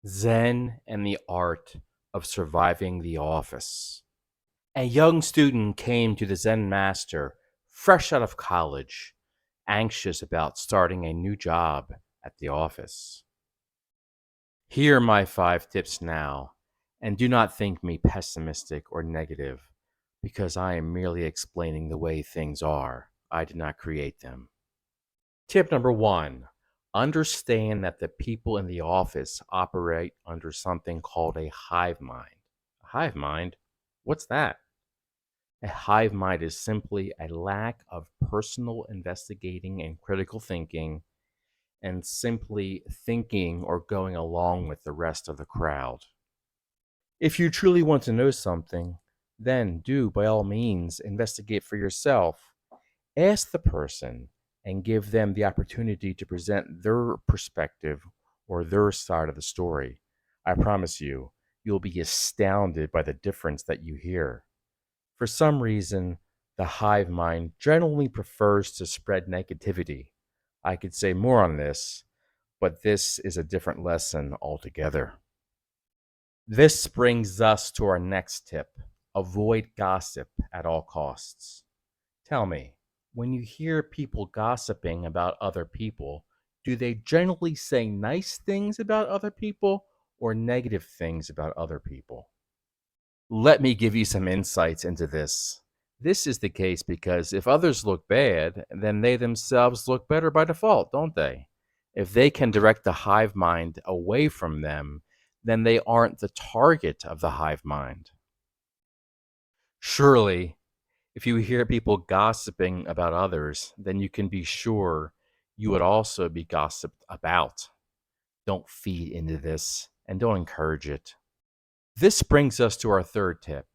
Zen and the Art of Surviving the Office. A young student came to the Zen Master fresh out of college, anxious about starting a new job at the office. Here are my 5 tips now, and do not think me pessimistic or negative, because I am merely explaining the way things are. I did not create them. Tip number 1. Understand that the people in the office operate under something called a hive mind. A hive mind? What's that? A hive mind is simply a lack of personal investigating and critical thinking, and simply thinking or going along with the rest of the crowd. If you truly want to know something, then do by all means investigate for yourself. Ask the person and give them the opportunity to present their perspective or their side of the story. I promise you, you'll be astounded by the difference that you hear. For some reason, the hive mind generally prefers to spread negativity. I could say more on this, but this is a different lesson altogether. This brings us to our next tip: avoid gossip at all costs. Tell me, when you hear people gossiping about other people, do they generally say nice things about other people or negative things about other people? Let me give you some insights into this. This is the case because if others look bad, then they themselves look better by default, don't they? If they can direct the hive mind away from them, then they aren't the target of the hive mind. Surely, if you hear people gossiping about others, then you can be sure you would also be gossiped about. Don't feed into this and don't encourage it. This brings us to our third tip: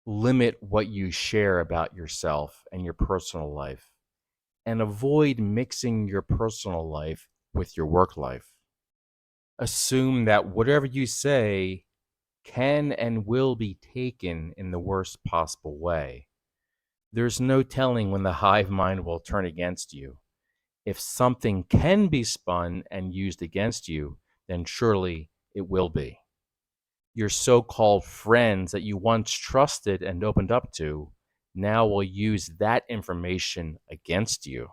limit what you share about yourself and your personal life, and avoid mixing your personal life with your work life. Assume that whatever you say can and will be taken in the worst possible way. There's no telling when the hive mind will turn against you. If something can be spun and used against you, then surely it will be. Your so called friends that you once trusted and opened up to now will use that information against you.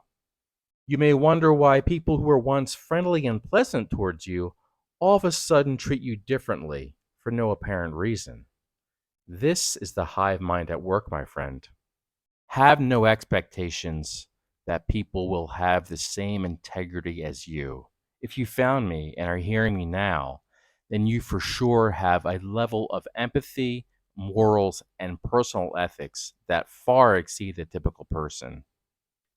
You may wonder why people who were once friendly and pleasant towards you all of a sudden treat you differently for no apparent reason. This is the hive mind at work, my friend. Have no expectations that people will have the same integrity as you. If you found me and are hearing me now, then you for sure have a level of empathy, morals, and personal ethics that far exceed the typical person.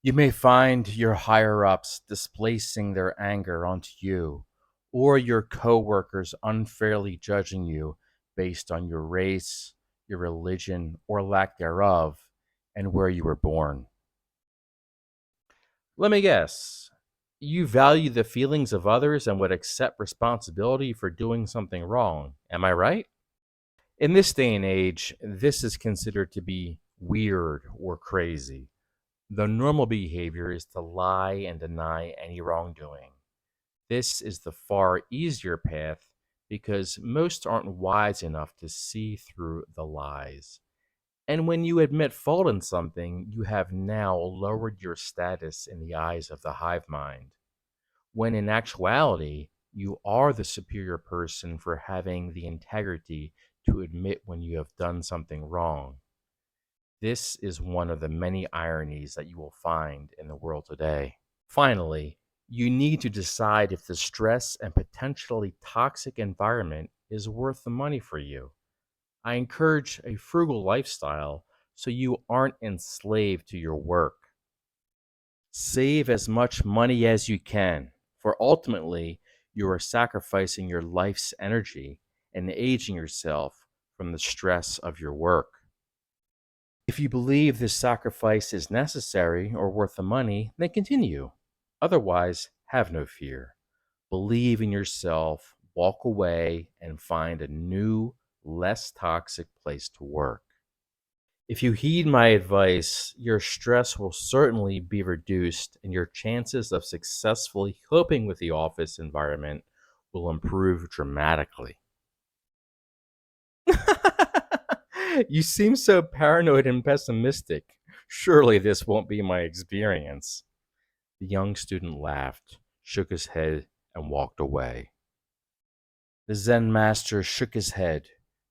You may find your higher ups displacing their anger onto you, or your coworkers unfairly judging you based on your race, your religion, or lack thereof, and where you were born. Let me guess. You value the feelings of others and would accept responsibility for doing something wrong. Am I right? In this day and age, this is considered to be weird or crazy. The normal behavior is to lie and deny any wrongdoing. This is the far easier path because most aren't wise enough to see through the lies. And when you admit fault in something, you have now lowered your status in the eyes of the hive mind, when in actuality, you are the superior person for having the integrity to admit when you have done something wrong. This is one of the many ironies that you will find in the world today. Finally, you need to decide if the stress and potentially toxic environment is worth the money for you. I encourage a frugal lifestyle so you aren't enslaved to your work. Save as much money as you can, for ultimately, you are sacrificing your life's energy and aging yourself from the stress of your work. If you believe this sacrifice is necessary or worth the money, then continue. Otherwise, have no fear. Believe in yourself, walk away, and find a new, less toxic place to work. If you heed my advice, your stress will certainly be reduced, and your chances of successfully coping with the office environment will improve dramatically. You seem so paranoid and pessimistic. Surely this won't be my experience. The young student laughed, shook his head, and walked away. The Zen master shook his head.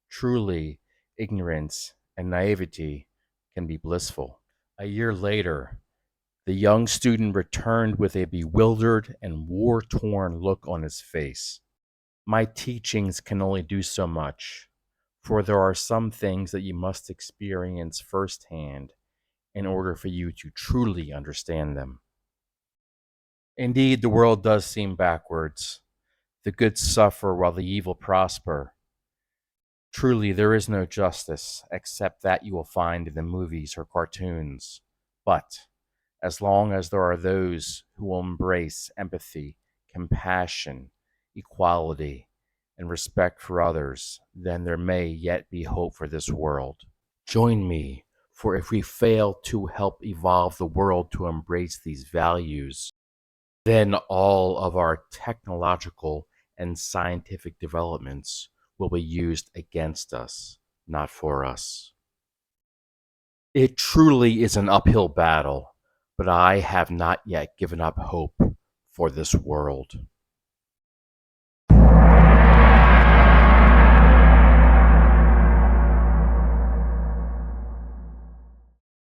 Truly, ignorance and naivety can be blissful. A year later, the young student returned with a bewildered and war torn look on his face. My teachings can only do so much, for there are some things that you must experience firsthand in order for you to truly understand them. Indeed, the world does seem backwards. The good suffer while the evil prosper. Truly, there is no justice except that you will find in the movies or cartoons. But as long as there are those who will embrace empathy, compassion, equality, and respect for others, then there may yet be hope for this world. Join me, for if we fail to help evolve the world to embrace these values, then all of our technological and scientific developments will be used against us, not for us. It truly is an uphill battle, but I have not yet given up hope for this world.